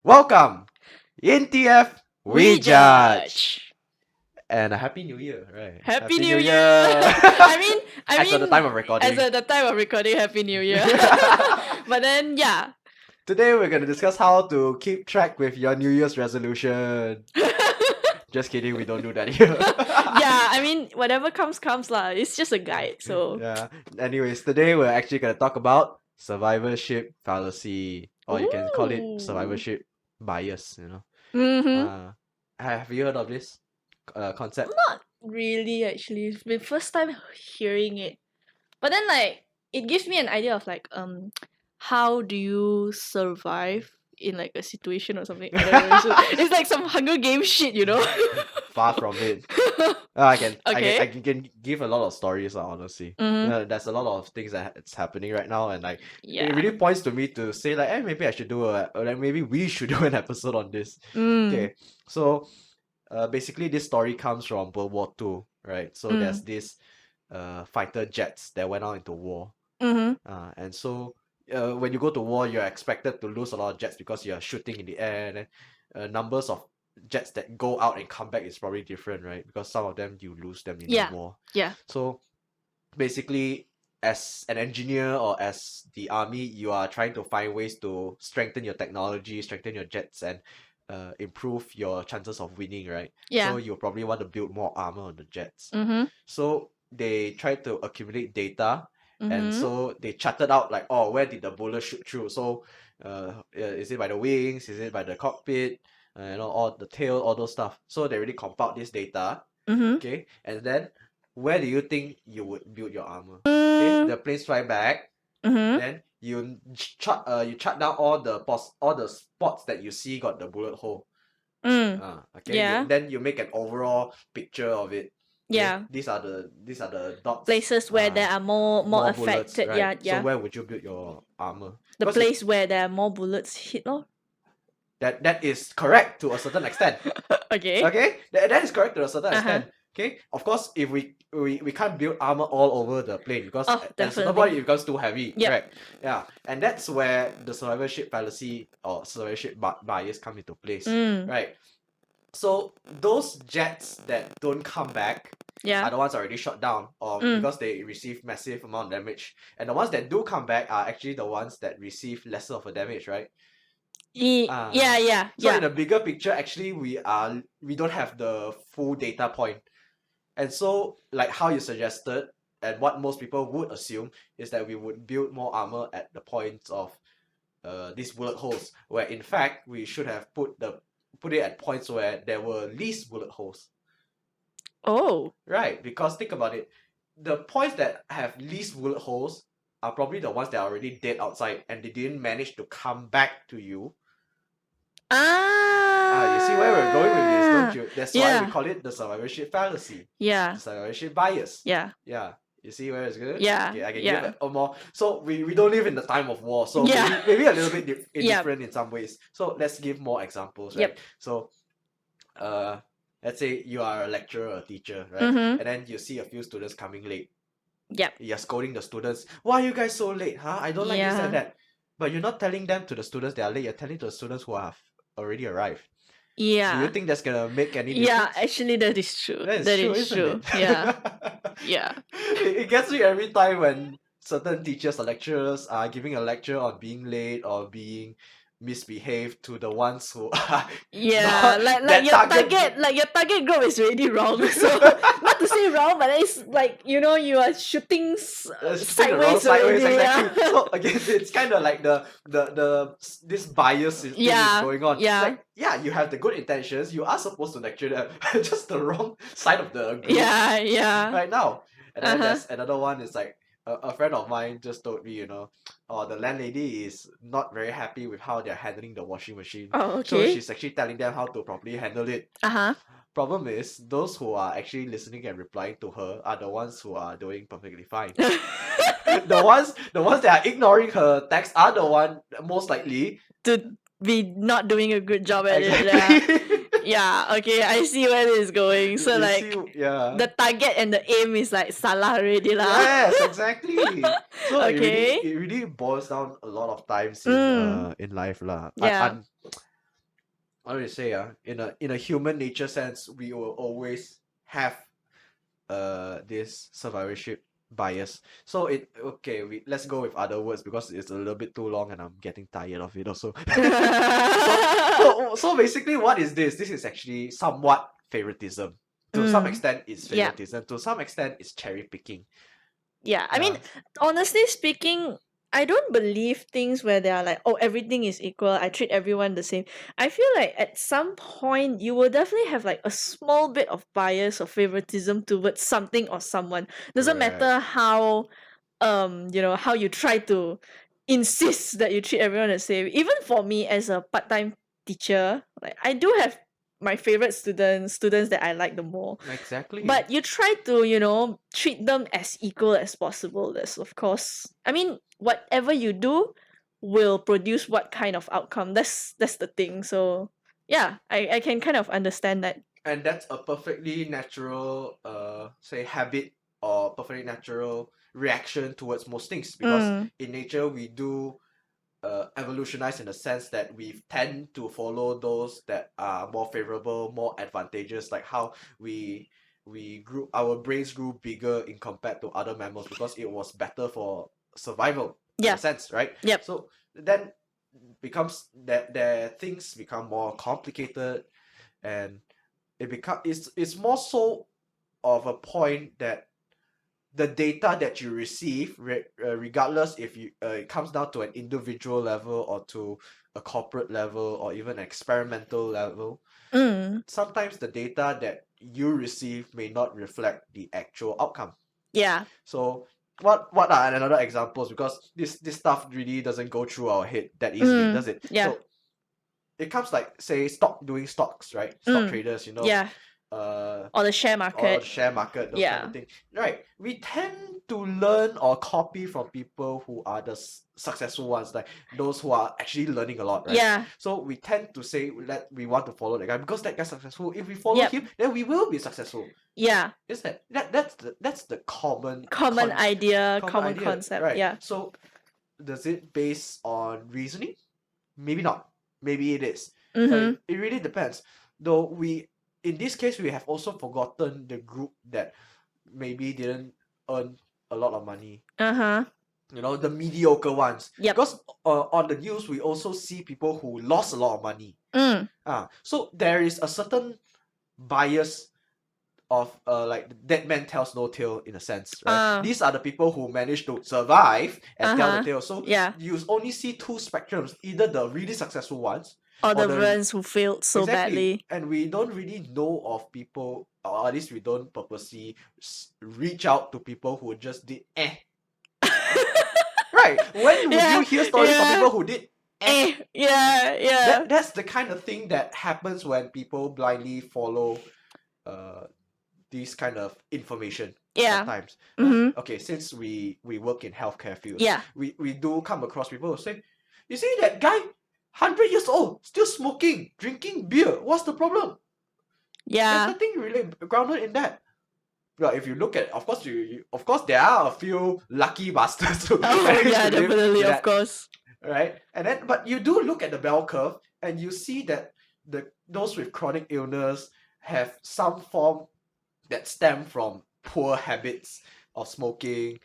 Welcome, NTF We We Judge, judge. and a happy New Year, right? Happy New Year. Year. As at the time of As recording. at the time of recording, Happy New Year. But then, yeah. Today we're gonna discuss how to keep track with your New Year's resolution. Just kidding, we don't do that here. Whatever comes lah. It's just a guide, so. Yeah. Anyways, today we're actually gonna talk about survivorship fallacy, or you can call it Ooh. survivorship bias. Mm-hmm. Have you heard of this concept? Not really, actually. It's my first time hearing it. But then, it gives me an idea of, how do you survive in, a situation or something. I don't know. It's like some Hunger Games shit, you know? Far from it. I can Okay. give a lot of stories, honestly. Mm-hmm. There's a lot of things it's happening right now, and it Yeah. really points to me to say hey, maybe I should do maybe we should do an episode on this. Okay, so basically this story comes from World War II, right? So there's this fighter jets that went out into war. And so when you go to war, you're expected to lose a lot of jets because you're shooting in the air, and numbers of jets that go out and come back is probably different, right? Because some of them you lose them in the war. Yeah. So basically, as an engineer or as the army, you are trying to find ways to strengthen your technology, strengthen your jets, and improve your chances of winning, right? Yeah. So you probably want to build more armor on the jets. Mm-hmm. So they try to accumulate data, and Mm-hmm. so they charted out where did the bullet shoot through? So is it by the wings? Is it by the cockpit? All the tail, all those stuff. So they really compiled this data. Mm-hmm. Okay, and then where do you think you would build your armor? Okay, the planes fly back. Mm-hmm. Then you chart down all the spots that you see got the bullet hole. Okay. Yeah. Then you make an overall picture of it. Okay? Yeah. These are the dots. Places where there are more bullets, affected. right? Yeah. So where would you build your armor? The 'Cause place where there are more bullets hit, lor. that is correct to a certain extent. Okay. Okay, that is correct to a certain extent. Okay, of course, if we can't build armor all over the plane because at a certain point it becomes too heavy. Yep. Correct. Yeah, and that's where the survivorship fallacy or survivorship bias come into place. Right. So those jets that don't come back are the ones already shot down or because they receive massive amount of damage, and the ones that do come back are actually the ones that receive lesser of a damage, right? Yeah. So in the bigger picture, actually, we don't have the full data point, and so how you suggested, and what most people would assume is that we would build more armor at the points of these bullet holes, where in fact we should have put it at points where there were least bullet holes. Oh. Right, because think about it, the points that have least bullet holes are probably the ones that are already dead outside, and they didn't manage to come back to you. You see where we're going with this, don't you? That's why we call it the survivorship fallacy. Yeah. The survivorship bias. Yeah. Yeah. You see where it's good? Yeah. Okay, I can give it a more. So we don't live in the time of war, so maybe a little bit different in some ways. So let's give more examples, right? So, let's say you are a lecturer or a teacher, right? And then you see a few students coming late. Yep. You're scolding the students. Why are you guys so late? Huh? I don't like this and that. But you're not telling them to the students they are late. You're telling to the students who have already arrived. Yeah. Do you think that's gonna make any difference? Yeah, actually that is true. That is true. Yeah. Yeah. It gets me every time when certain teachers or lecturers are giving a lecture on being late or being misbehaved to the ones who are your target group is really wrong. So not to say wrong, but it's you are shooting sideways already. Exactly. So again, it's kind of like this bias thing is going on. Yeah. You have the good intentions. You are supposed to lecture them, just the wrong side of the group. Yeah. Right now, and then there's another one. Is a friend of mine just told me, the landlady is not very happy with how they're handling the washing machine. Oh, okay. So she's actually telling them how to properly handle it. Problem is, those who are actually listening and replying to her are the ones who are doing perfectly fine. the ones that are ignoring her text are the one most likely to be not doing a good job at it. Yeah, okay, I see where this is going. So the target and the aim is salah already lah. Yes, exactly. So it really boils down a lot of times in life lah. Yeah. how do you say, in a human nature sense, we will always have this survivorship bias. So let's go with other words because it's a little bit too long and I'm getting tired of it also. So basically, what is this? This is actually somewhat favoritism. To some extent, it's Yeah. favoritism. To some extent, it's cherry picking. Yeah, I mean, honestly speaking, I don't believe things where they are like, oh, everything is equal. I treat everyone the same. I feel like at some point you will definitely have like a small bit of bias or favoritism towards something or someone. Doesn't Right. matter how, how you try to insist that you treat everyone the same. Even for me as a part-time teacher, like I do have my favorite students that I like the more. Exactly. But you try to, treat them as equal as possible. That's of course. I mean, whatever you do will produce what kind of outcome. That's the thing. So yeah, I can kind of understand that. And that's a perfectly natural say habit or perfectly natural reaction towards most things, because in nature we do evolutionize in the sense that we tend to follow those that are more favorable, more advantageous, like how we grew, our brains grew bigger in compared to other mammals because it was better for survival in a sense, right? Yep. So then becomes that things become more complicated, and it's more so of a point that the data that you receive, regardless if it comes down to an individual level or to a corporate level or even an experimental level, sometimes the data that you receive may not reflect the actual outcome. Yeah. So what are another examples? Because this stuff really doesn't go through our head that easily, does it? Yeah. So it comes like, say, doing stocks, right? Stock traders, Yeah. Or the share market. Those kind of thing, right? We tend to learn or copy from people who are the successful ones, like those who are actually learning a lot, right? Yeah. So we tend to say that we want to follow that guy because that guy's successful. If we follow him, then we will be successful. Yeah. Is that's the common idea, common idea, concept, right? yeah. So does it based on reasoning? Maybe not. Maybe it is. But it really depends. Though in this case, we have also forgotten the group that maybe didn't earn a lot of money. The mediocre ones. Yep. Because on the news, we also see people who lost a lot of money. So there is a certain bias of like dead man tells no tale in a sense, right? These are the people who manage to survive and tell the tale. So you only see two spectrums, either the really successful ones or the ones who failed so badly. And we don't really know of people, or at least we don't purposely reach out to people who just did right? When would you hear stories of people who did that's the kind of thing that happens when people blindly follow these kind of information at times. Okay, since we work in healthcare fields, we do come across people who say, you see that guy, 100 years old, still smoking, drinking beer, what's the problem? There's nothing really grounded in that. Well, if you look at, of course there are a few lucky bastards who definitely, of course, right? And then, but you do look at the bell curve and you see that those with chronic illness have some form that stem from poor habits of smoking,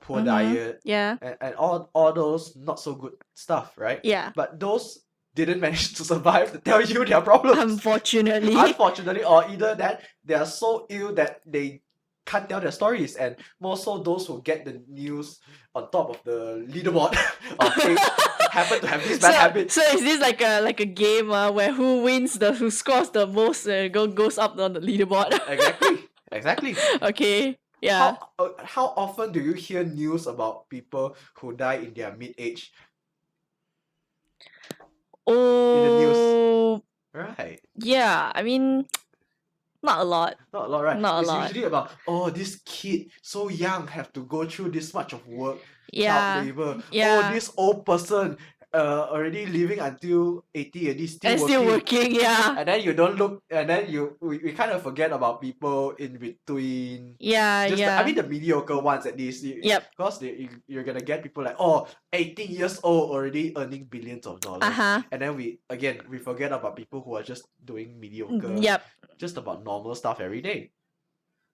poor diet, and all those not so good stuff, right? But those didn't manage to survive to tell you their problems. Unfortunately, or either that they are so ill that they can't tell their stories, and more so those who get the news on top of the leaderboard of page happen to have these bad habits. So is this like a game where who scores the most goes up on the leaderboard? Exactly. Okay. Yeah. How often do you hear news about people who die in their mid-age? Oh. In the news. Right. Yeah, I mean, not a lot. Not a lot, right? Not a it's lot. Usually about, this kid so young have to go through this much of work, Yeah. child labor. Yeah. This old person already living until 80 and still And working. still working, yeah. And then you don't look, and then we kind of forget about people in between. Yeah, Just yeah. I mean the mediocre ones at least. Yep. Because you're gonna get people like, oh, 18 years old already earning billions of dollars. Uh-huh. And then we forget about people who are just doing mediocre, Yep. just about normal stuff every day.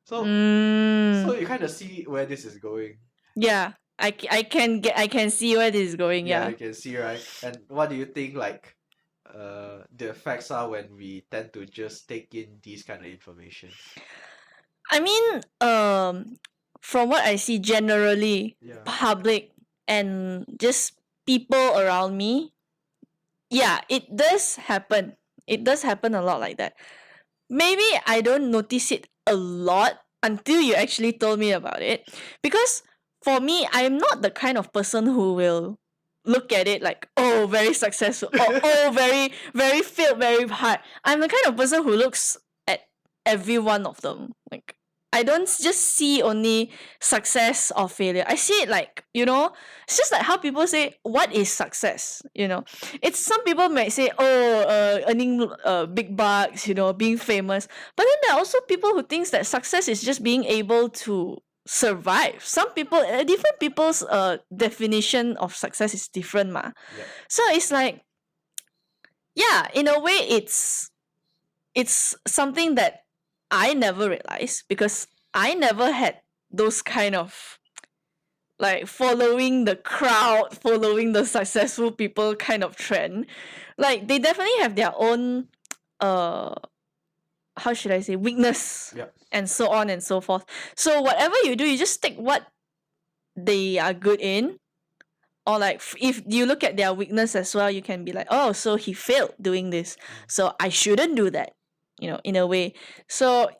So Mm. you kind of see where this is going. Yeah. I can see where this is going, Yeah, yeah. you can see, right? And what do you think, like, the effects are when we tend to just take in these kind of information? I mean, from what I see generally, Yeah. public and just people around me, yeah, it does happen. It does happen a lot like that. Maybe I don't notice it a lot until you actually told me about it. Because for me, I'm not the kind of person who will look at it like, oh, very successful, or oh, very, very failed very hard. I'm the kind of person who looks at every one of them. Like, I don't just see only success or failure. I see it like, it's just like how people say, what is success? It's some people might say, oh, earning big bucks, being famous. But then there are also people who thinks that success is just being able to survive. Some people, different people's definition of success is different, ma. Yep. So it's like, yeah, in a way, it's something that I never realized because I never had those kind of like following the crowd, following the successful people kind of trend. Like they definitely have their own how should I say, weakness. Yep. And so on and so forth. So whatever you do, you just take what they are good in. Or like if you look at their weakness as well, you can be like, oh, so he failed doing this. So I shouldn't do that, in a way. So,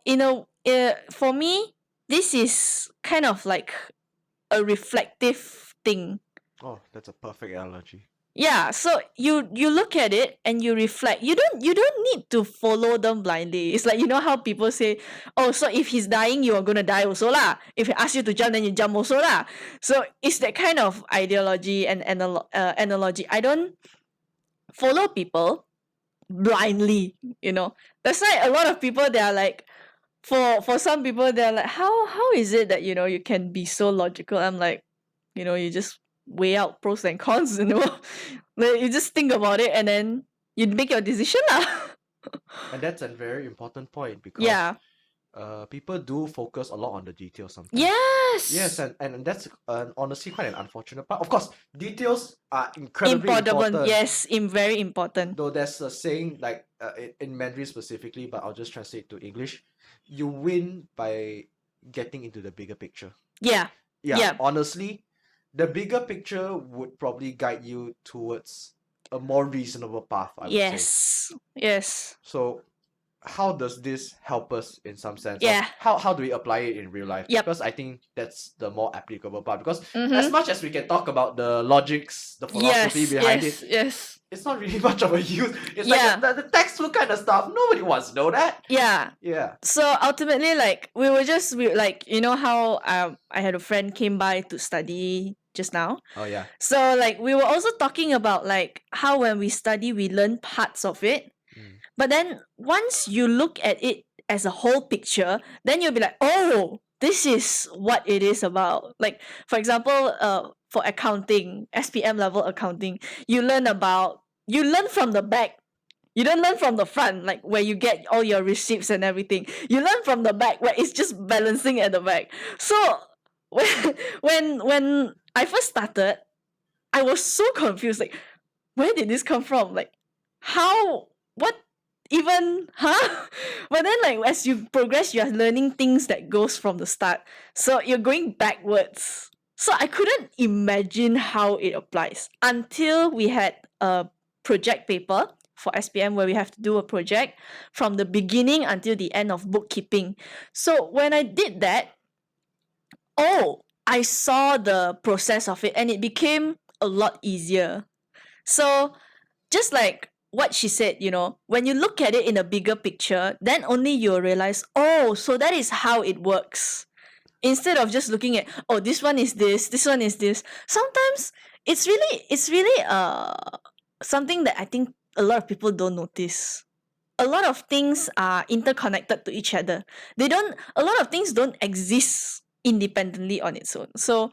for me, this is kind of like a reflective thing. Oh, that's a perfect analogy. Yeah, so you look at it and you reflect. You don't need to follow them blindly. It's like, how people say, oh, so if he's dying, you are gonna die also lah. If he asks you to jump, then you jump also lah. So it's that kind of ideology and analogy. I don't follow people blindly. That's why a lot of people, they are like, for some people, they're like, how is it that you can be so logical? I'm like, you just weigh out pros and cons. Like, you just think about it and then you make your decision lah. And that's a very important point because Yeah. People do focus a lot on the details sometimes. Yes. Yes, and that's honestly quite an unfortunate part. Of course, details are incredibly important. Yes, very important. Though there's a saying like in Mandarin specifically, but I'll just translate to English. You win by getting into the bigger picture. Yeah. Yeah. Yeah. Honestly, the bigger picture would probably guide you towards a more reasonable path, I would say. Yes. Yes. So how does this help us in some sense? Yeah. Or how do we apply it in real life? Yep. Because I think that's the more applicable part. Because Mhm. as much as we can talk about the logics, the philosophy behind it, Yes. it's not really much of a use. It's Yeah. like the textbook kind of stuff. Nobody wants to know that. Yeah. Yeah. So ultimately, like we like, how I had a friend came by to study just now. Oh yeah. So like we were also talking about like how when we study we learn parts of it. But then once you look at it as a whole picture, then you'll be like, oh, this is what it is about. Like, for example, for accounting, SPM level accounting, you learn from the back. You don't learn from the front, like where you get all your receipts and everything. You learn from the back where it's just balancing at the back. So when I first started, I was so confused. Like, where did this come from? Like, what even, huh? But then like as you progress, you are learning things that goes from the start. So you're going backwards. So I couldn't imagine how it applies until we had a project paper for SPM where we have to do a project from the beginning until the end of bookkeeping. So when I did that, I saw the process of it and it became a lot easier. So just like what she said, when you look at it in a bigger picture, then only you'll realize, so that is how it works. Instead of just looking at, this one is this one is this. Sometimes it's really something that I think a lot of people don't notice. A lot of things are interconnected to each other. A lot of things don't exist independently on its own. So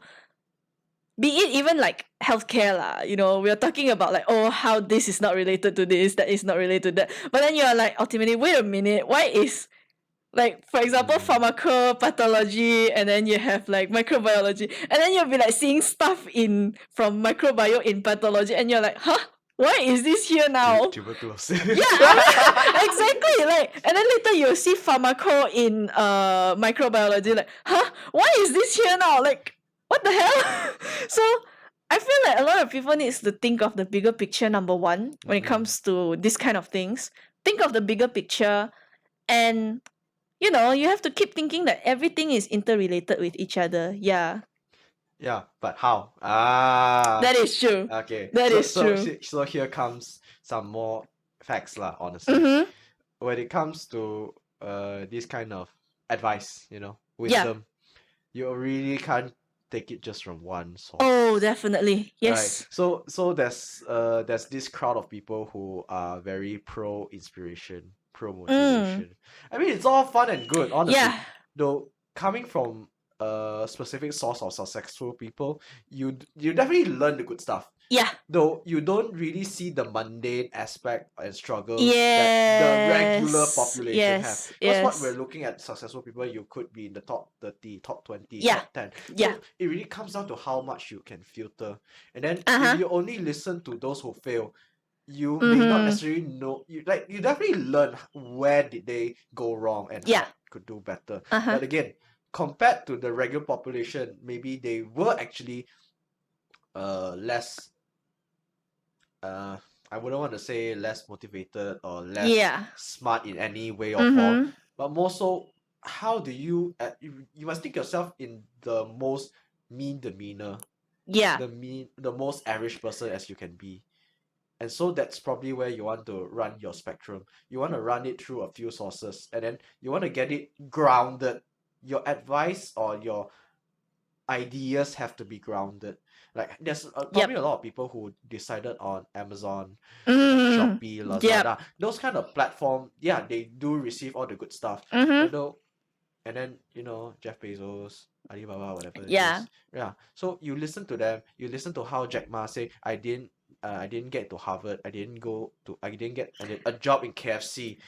be it even like healthcare lah, we're talking about like, oh, how this is not related to this, that is not related to that. But then you're like, ultimately, wait a minute, why is, like, for example, pharmacopathology, and then you have like microbiology, and then you'll be like seeing stuff from microbiome in pathology, and you're like, huh? Why is this here now? Tuberculosis. Yeah, exactly. Like, and then later you'll see pharmaco in microbiology. Like, huh? Why is this here now? Like, what the hell? So I feel like a lot of people needs to think of the bigger picture. Number one, when it comes to this kind of things, think of the bigger picture, and you have to keep thinking that everything is interrelated with each other. Yeah, Yeah, but how? Ah. that is true. Okay. That so is so true. so here comes some more facts lah, honestly. Mm-hmm. When it comes to this kind of advice, Yeah. wisdom, you really can't take it just from one source. Oh, definitely. Right. Yes. So there's this crowd of people who are very pro inspiration, pro motivation. I mean, it's all fun and good, honestly. Yeah. Though coming from a specific source of successful people, you definitely learn the good stuff. Yeah. Though you don't really see the mundane aspect and struggles that the regular population have. Because what we're looking at successful people, you could be in the top 30, top 20, Yeah. top 10. Yeah. So it really comes down to how much you can filter. And then Uh-huh. if you only listen to those who fail, you may not necessarily know, you definitely learn where did they go wrong and how could do better. Uh-huh. But again, compared to the regular population, maybe they were actually less I wouldn't want to say less motivated or less smart in any way or form, but more so, how do you must think yourself in the most mean demeanor, the most average person as you can be. And so that's probably where you want to run your spectrum. You want to run it through a few sources, and then you want to get it grounded. Your advice or your ideas have to be grounded. Like there's probably a lot of people who decided on Amazon, Shopee, Lazada, those kind of platform. Yeah, they do receive all the good stuff. And then Jeff Bezos, Alibaba, whatever it is. Yeah. So you listen to them. You listen to how Jack Ma say, I didn't get to Harvard. I didn't get a job in KFC.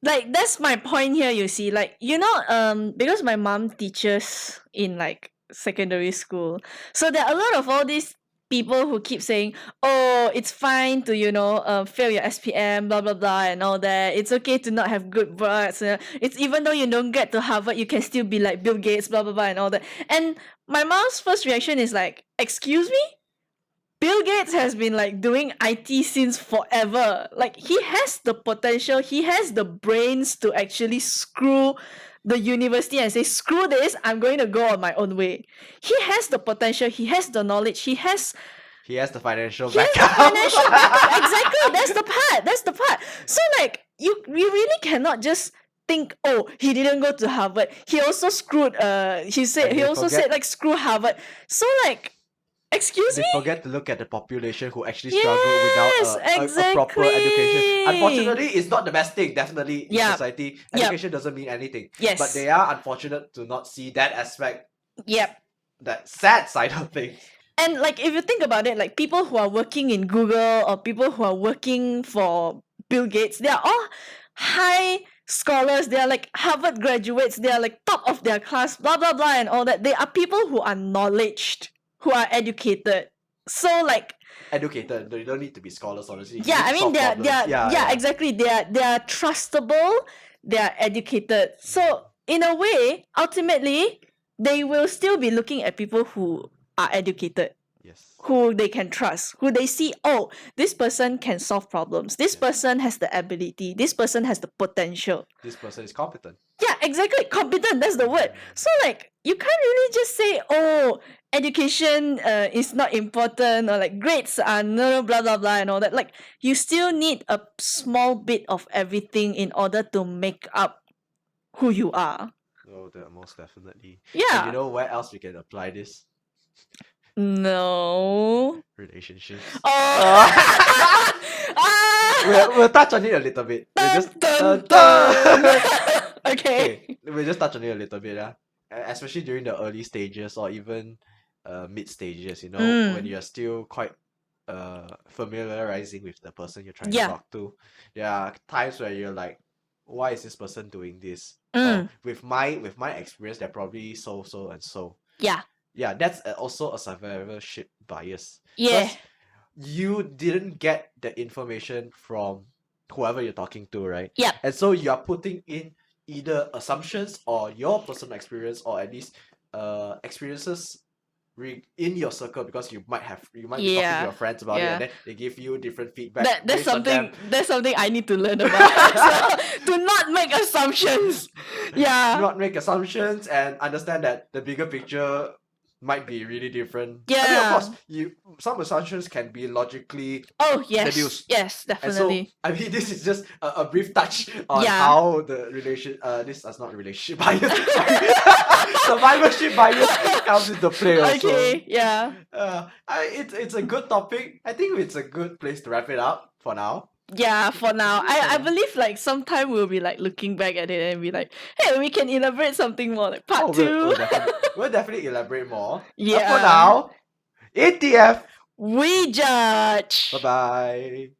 Like, that's my point here, you see. Like, because my mom teaches in like secondary school, so there are a lot of all these people who keep saying, oh, it's fine to fail your SPM, blah blah blah, and all that. It's okay to not have good grades. It's even though you don't get to Harvard, you can still be like Bill Gates, blah blah blah, and all that. And my mom's first reaction is like, excuse me? Bill Gates has been like doing IT since forever. Like, he has the potential, he has the brains to actually screw the university and say, screw this, I'm going to go on my own way. He has the potential, he has the knowledge, he has the financial backup. Exactly. That's the part. So like, you really cannot just think, oh, he didn't go to Harvard. He also screwed he also said like screw Harvard. So like, excuse me? They forget to look at the population who actually struggle without a proper education. Unfortunately, it's not the best thing, definitely, in society. Education doesn't mean anything. Yes. But they are unfortunate to not see that aspect. Yep. That sad side of things. And like, if you think about it, like people who are working in Google or people who are working for Bill Gates, they are all high scholars. They are like Harvard graduates. They are like top of their class, blah blah blah, and all that. They are people who are knowledged, who are educated. So like, educated. You don't need to be scholars, honestly. Yeah, I mean, they're exactly. They are trustable. They are educated. So in a way, ultimately, they will still be looking at people who are educated. Yes. Who they can trust, who they see, oh, this person can solve problems. This person has the ability. This person has the potential. This person is competent. Yeah, exactly. Competent, that's the word. So like, you can't really just say, oh, education is not important, or like grades are no blah blah blah and all that. Like, you still need a small bit of everything in order to make up who you are. Oh, most definitely. Yeah. And you know where else we can apply this? No. Relationships. Oh. Ah! We'll touch on it a little bit. We'll Dun, just dun, dun. dun. Okay. Okay, we'll just touch on it a little bit, yeah. Especially during the early stages or even mid stages, you know, when Mm. you're still quite familiarizing with the person you're trying to Yeah. talk to. There are times where you're like, why is this person doing this? Or Mm. with my experience, they're probably so and so. Yeah. Yeah, that's also a survivorship bias. Yeah. Because you didn't get the information from whoever you're talking to, right? Yep. And so you are putting in either assumptions or your personal experience or at least experiences in your circle, because you might be talking to Yeah. your friends about it, Yeah. and then they give you different feedback That's based on them. something I need to learn about. So, to not make assumptions. Yeah. Not make assumptions and understand that the bigger picture might be really different. I mean, of Yeah. course, some assumptions can be logically Oh yes. deduced. Yes, And so, definitely. I mean, this is just a brief touch on Yeah. how the this is not relationship bias, sorry. Survivorship bias comes into play also. Okay, yeah. It's a good topic. I think it's a good place to wrap it up for now. Yeah, for now. I Yeah. believe like sometime we'll be like looking back at it and be like, hey, we can elaborate something more, like part Oh, two. we'll definitely elaborate more. But Yeah. for now, ATF. We judge. Bye bye.